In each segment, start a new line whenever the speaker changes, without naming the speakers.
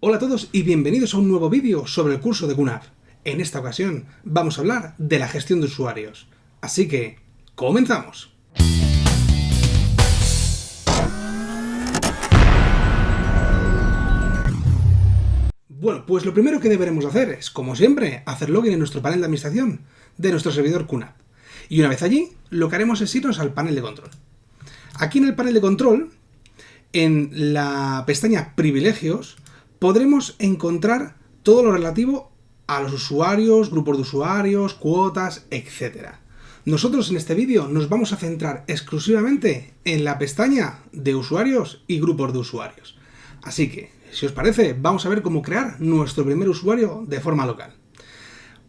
Hola a todos y bienvenidos a un nuevo vídeo sobre el curso de QNAP. En esta ocasión vamos a hablar de la gestión de usuarios. Así que, ¡comenzamos! Bueno, pues lo primero que deberemos hacer es, como siempre, hacer login en nuestro panel de administración de nuestro servidor QNAP. Y una vez allí, lo que haremos es irnos al panel de control. Aquí en el panel de control, en la pestaña Privilegios, podremos encontrar todo lo relativo a los usuarios, grupos de usuarios, cuotas, etc. Nosotros en este vídeo nos vamos a centrar exclusivamente en la pestaña de usuarios y grupos de usuarios. Así que, si os parece, vamos a ver cómo crear nuestro primer usuario de forma local.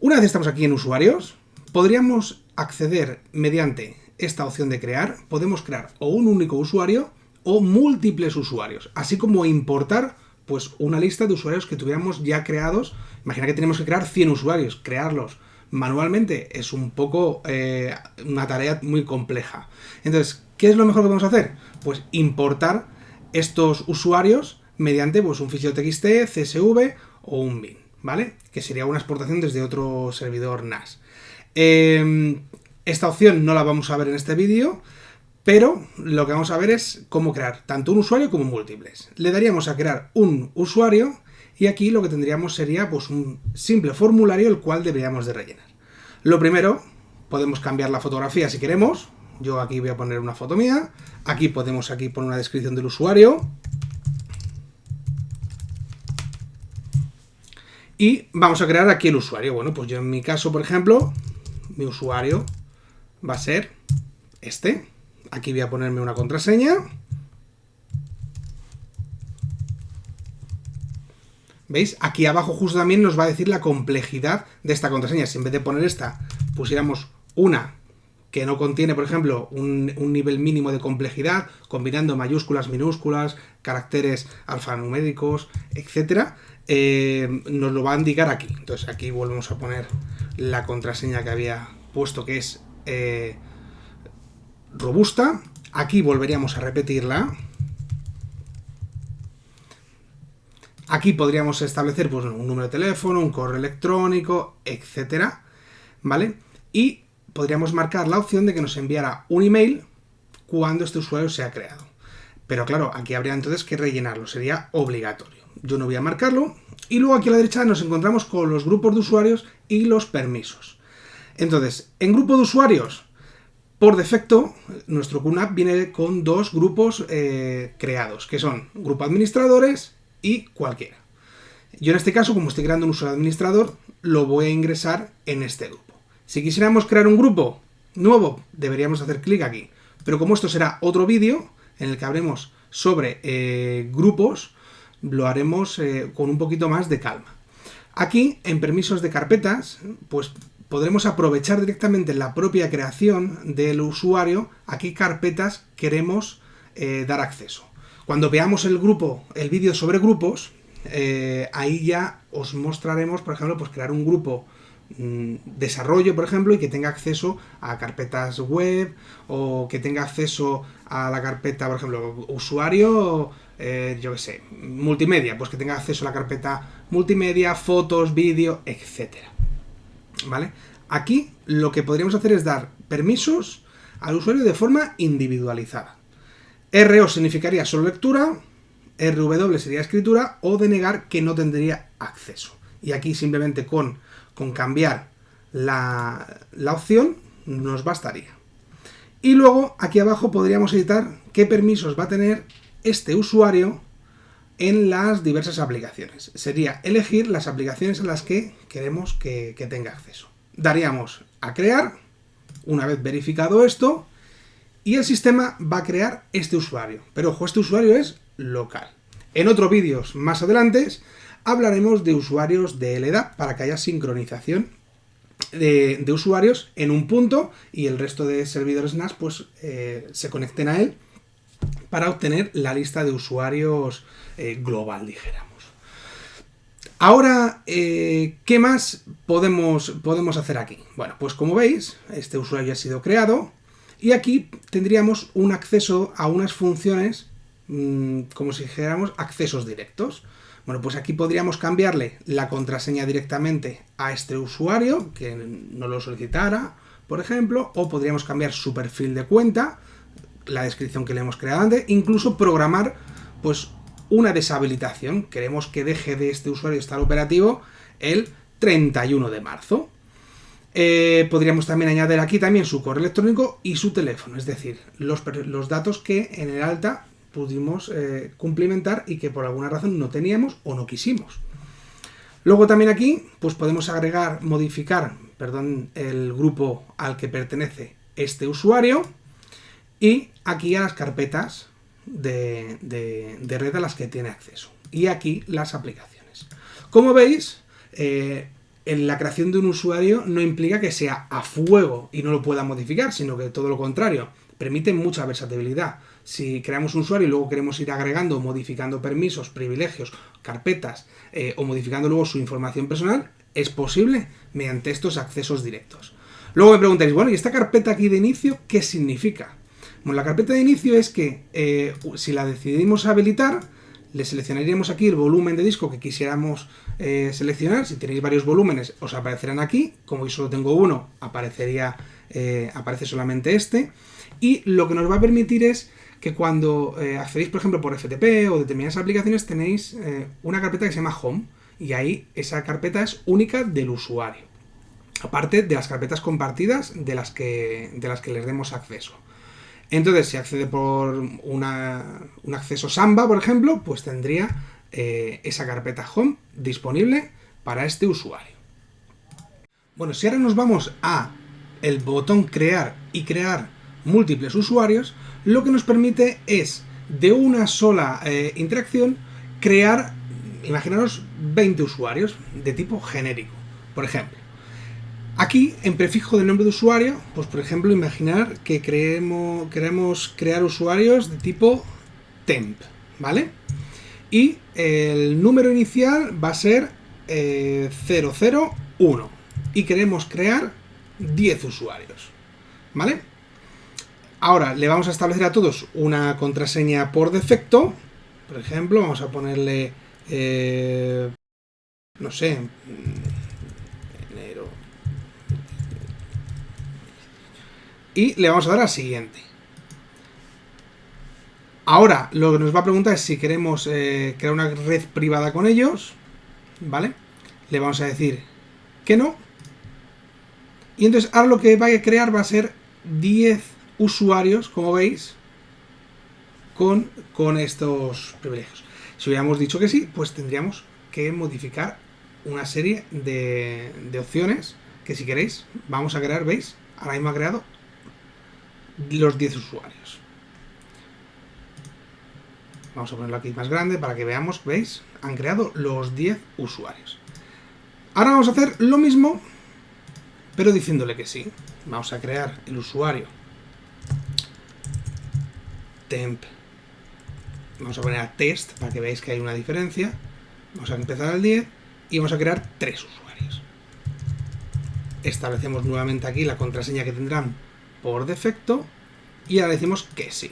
Una vez estamos aquí en usuarios, podríamos acceder mediante esta opción de crear. Podemos crear o un único usuario o múltiples usuarios, así como importar pues una lista de usuarios que tuviéramos ya creados. Imagina que tenemos que crear 100 usuarios, crearlos manualmente es un poco una tarea muy compleja. Entonces, ¿qué es lo mejor que podemos hacer? Pues importar estos usuarios mediante pues, un fichero TXT, CSV o un bin, ¿vale? Que sería una exportación desde otro servidor NAS. Esta opción no la vamos a ver en este vídeo, pero lo que vamos a ver es cómo crear tanto un usuario como múltiples. Le daríamos a crear un usuario y aquí lo que tendríamos sería pues, un simple formulario el cual deberíamos de rellenar. Lo primero, podemos cambiar la fotografía si queremos. Yo aquí voy a poner una foto mía. Aquí podemos poner una descripción del usuario. Y vamos a crear aquí el usuario. Bueno, pues yo en mi caso, por ejemplo, mi usuario va a ser este. Aquí voy a ponerme una contraseña. ¿Veis? Aquí abajo justo también nos va a decir la complejidad de esta contraseña. Si en vez de poner esta, pusiéramos una que no contiene, por ejemplo, un nivel mínimo de complejidad, combinando mayúsculas, minúsculas, caracteres alfanuméricos, etcétera, nos lo va a indicar aquí. Entonces aquí volvemos a poner la contraseña que había puesto, que es robusta. Aquí volveríamos a repetirla. Aquí podríamos establecer pues, un número de teléfono, un correo electrónico, etcétera, ¿vale? Y podríamos marcar la opción de que nos enviara un email cuando este usuario sea creado. Pero claro, aquí habría entonces que rellenarlo, sería obligatorio. Yo no voy a marcarlo. Y luego aquí a la derecha nos encontramos con los grupos de usuarios y los permisos. Entonces, en grupo de usuarios, por defecto, nuestro QNAP viene con dos grupos creados, que son grupo administradores y cualquiera. Yo en este caso, como estoy creando un usuario administrador, lo voy a ingresar en este grupo. Si quisiéramos crear un grupo nuevo, deberíamos hacer clic aquí. Pero como esto será otro vídeo en el que hablemos sobre grupos, lo haremos con un poquito más de calma. Aquí, en permisos de carpetas, pues podremos aprovechar directamente la propia creación del usuario a qué carpetas queremos dar acceso. Cuando veamos el vídeo sobre grupos, ahí ya os mostraremos, por ejemplo, pues crear un grupo desarrollo, por ejemplo, y que tenga acceso a carpetas web o que tenga acceso a la carpeta, por ejemplo, usuario, yo qué sé, multimedia, pues que tenga acceso a la carpeta multimedia, fotos, vídeo, etcétera. ¿Vale? Aquí lo que podríamos hacer es dar permisos al usuario de forma individualizada. RO significaría solo lectura, RW sería escritura o denegar que no tendría acceso. Y aquí simplemente con cambiar la opción nos bastaría. Y luego aquí abajo podríamos editar qué permisos va a tener este usuario en las diversas aplicaciones. Sería elegir las aplicaciones a las que queremos que tenga acceso. Daríamos a crear, una vez verificado esto, y el sistema va a crear este usuario. Pero ojo, este usuario es local. En otros vídeos más adelante hablaremos de usuarios de LDAP para que haya sincronización de usuarios en un punto y el resto de servidores NAS pues, se conecten a él para obtener la lista de usuarios global, dijéramos. Ahora, ¿qué más podemos hacer aquí? Bueno, pues como veis, este usuario ya ha sido creado y aquí tendríamos un acceso a unas funciones como si dijéramos accesos directos. Bueno, pues aquí podríamos cambiarle la contraseña directamente a este usuario, que no lo solicitara, por ejemplo, o podríamos cambiar su perfil de cuenta, la descripción que le hemos creado antes, incluso programar pues una deshabilitación. Queremos que deje de este usuario estar operativo el 31 de marzo. Podríamos también añadir aquí también su correo electrónico y su teléfono, es decir, los datos que en el alta pudimos cumplimentar y que por alguna razón no teníamos o no quisimos. Luego también aquí pues podemos agregar, modificar, el grupo al que pertenece este usuario y aquí a las carpetas de red a las que tiene acceso. Y aquí las aplicaciones. Como veis, en la creación de un usuario no implica que sea a fuego y no lo pueda modificar, sino que todo lo contrario, permite mucha versatilidad. Si creamos un usuario y luego queremos ir agregando o modificando permisos, privilegios, carpetas o modificando luego su información personal, es posible mediante estos accesos directos. Luego me preguntáis, bueno, ¿y esta carpeta aquí de inicio qué significa? Bueno, la carpeta de inicio es que si la decidimos habilitar, le seleccionaríamos aquí el volumen de disco que quisiéramos seleccionar. Si tenéis varios volúmenes, os aparecerán aquí. Como yo solo tengo uno, aparece solamente este. Y lo que nos va a permitir es que cuando accedéis, por ejemplo, por FTP o determinadas aplicaciones, tenéis una carpeta que se llama Home. Y ahí esa carpeta es única del usuario. Aparte de las carpetas compartidas de las que les demos acceso. Entonces, si accede por un acceso Samba, por ejemplo, pues tendría esa carpeta Home disponible para este usuario. Bueno, si ahora nos vamos a el botón Crear y crear múltiples usuarios, lo que nos permite es, de una sola interacción, crear, imaginaros, 20 usuarios de tipo genérico, por ejemplo. Aquí, en prefijo del nombre de usuario, pues por ejemplo, imaginar que queremos crear usuarios de tipo temp, ¿vale? Y el número inicial va a ser 001 y queremos crear 10 usuarios, ¿vale? Ahora le vamos a establecer a todos una contraseña por defecto. Por ejemplo, vamos a ponerle, no sé, enero. Y le vamos a dar a siguiente. Ahora lo que nos va a preguntar es si queremos crear una red privada con ellos, ¿vale? Le vamos a decir que no. Y entonces ahora lo que va a crear va a ser 10 usuarios, como veis, con estos privilegios. Si hubiéramos dicho que sí, pues tendríamos que modificar una serie de opciones que, si queréis, vamos a crear, ¿veis? Ahora mismo ha creado los 10 usuarios. Vamos a ponerlo aquí más grande para que veamos, ¿veis? Han creado los 10 usuarios. Ahora vamos a hacer lo mismo, pero diciéndole que sí. Vamos a crear el usuario temp. Vamos a poner a test para que veáis que hay una diferencia. Vamos a empezar al 10 y vamos a crear 3 usuarios. Establecemos nuevamente aquí la contraseña que tendrán por defecto y ahora decimos que sí.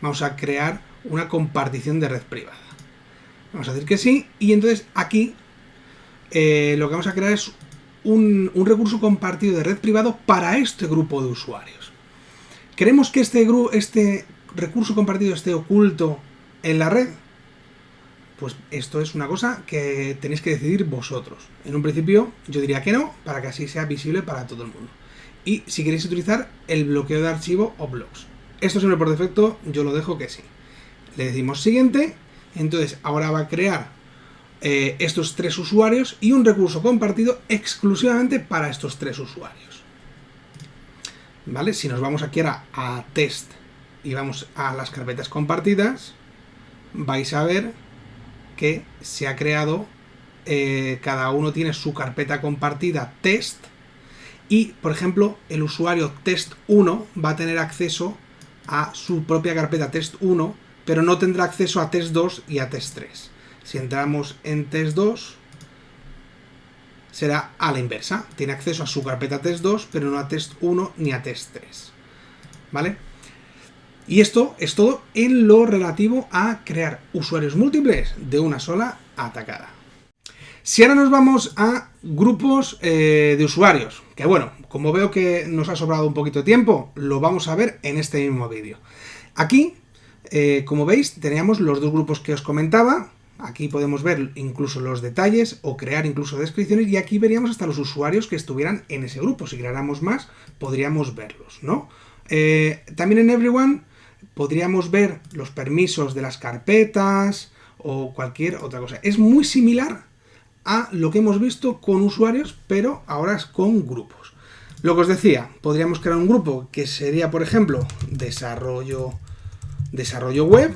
Vamos a crear una compartición de red privada. Vamos a decir que sí y entonces aquí lo que vamos a crear es un recurso compartido de red privado para este grupo de usuarios. ¿Queremos que este recurso compartido esté oculto en la red? Pues esto es una cosa que tenéis que decidir vosotros. En un principio yo diría que no, para que así sea visible para todo el mundo. Y si queréis utilizar el bloqueo de archivo o blocks. Esto siempre por defecto yo lo dejo que sí. Le decimos siguiente, entonces ahora va a crear estos 3 usuarios y un recurso compartido exclusivamente para estos 3 usuarios. ¿Vale? Si nos vamos aquí ahora a test y vamos a las carpetas compartidas, vais a ver que se ha creado, cada uno tiene su carpeta compartida test y, por ejemplo, el usuario test1 va a tener acceso a su propia carpeta test1, pero no tendrá acceso a test2 y a test3. Si entramos en test2, será a la inversa. Tiene acceso a su carpeta test2, pero no a test1 ni a test3. ¿Vale? Y esto es todo en lo relativo a crear usuarios múltiples de una sola atacada. Si ahora nos vamos a grupos de usuarios, que bueno, como veo que nos ha sobrado un poquito de tiempo, lo vamos a ver en este mismo vídeo. Aquí, como veis, teníamos los dos grupos que os comentaba. Aquí podemos ver incluso los detalles o crear incluso descripciones, y aquí veríamos hasta los usuarios que estuvieran en ese grupo. Si creáramos más, podríamos verlos, ¿no? También en Everyone podríamos ver los permisos de las carpetas o cualquier otra cosa. Es muy similar a lo que hemos visto con usuarios, pero ahora es con grupos. Lo que os decía, podríamos crear un grupo que sería, por ejemplo, desarrollo web,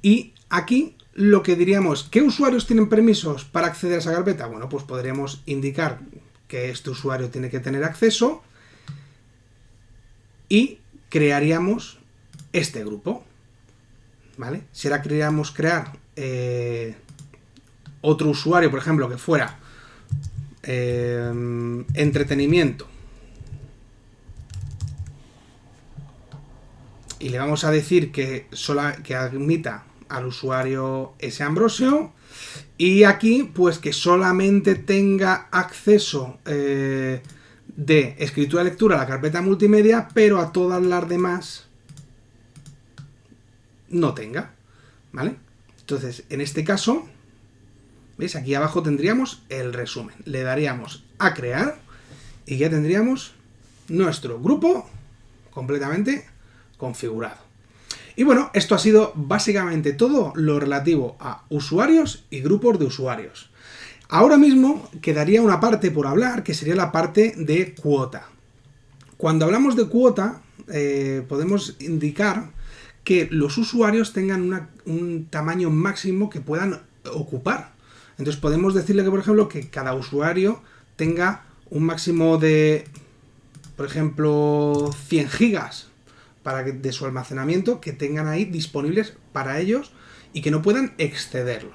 y aquí lo que diríamos, ¿qué usuarios tienen permisos para acceder a esa carpeta? Bueno, pues podríamos indicar que este usuario tiene que tener acceso y crearíamos este grupo, ¿vale? Si ahora queríamos crear otro usuario, por ejemplo, que fuera entretenimiento, y le vamos a decir que admita al usuario ese Ambrosio, y aquí pues que solamente tenga acceso de escritura y lectura a la carpeta multimedia, pero a todas las demás no tenga, ¿vale? Entonces, en este caso, ¿veis? Aquí abajo tendríamos el resumen. Le daríamos a crear y ya tendríamos nuestro grupo completamente configurado. Y bueno, esto ha sido básicamente todo lo relativo a usuarios y grupos de usuarios. Ahora mismo quedaría una parte por hablar, que sería la parte de cuota. Cuando hablamos de cuota, podemos indicar que los usuarios tengan un tamaño máximo que puedan ocupar. Entonces podemos decirle que, por ejemplo, que cada usuario tenga un máximo de, por ejemplo, 100 gigas de su almacenamiento, que tengan ahí disponibles para ellos y que no puedan excederlo.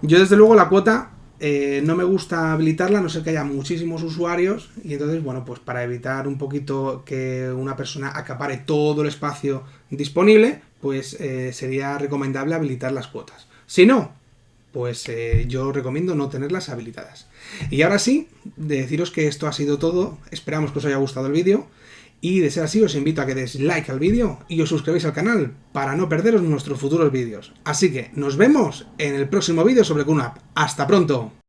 Yo, desde luego, la cuota no me gusta habilitarla, a no ser que haya muchísimos usuarios, y entonces, bueno, pues para evitar un poquito que una persona acapare todo el espacio disponible, pues sería recomendable habilitar las cuotas. Si no, pues yo recomiendo no tenerlas habilitadas. Y ahora sí, deciros que esto ha sido todo. Esperamos que os haya gustado el vídeo. Y de ser así, os invito a que deis like al vídeo y os suscribáis al canal para no perderos nuestros futuros vídeos. Así que nos vemos en el próximo vídeo sobre QNAP. ¡Hasta pronto!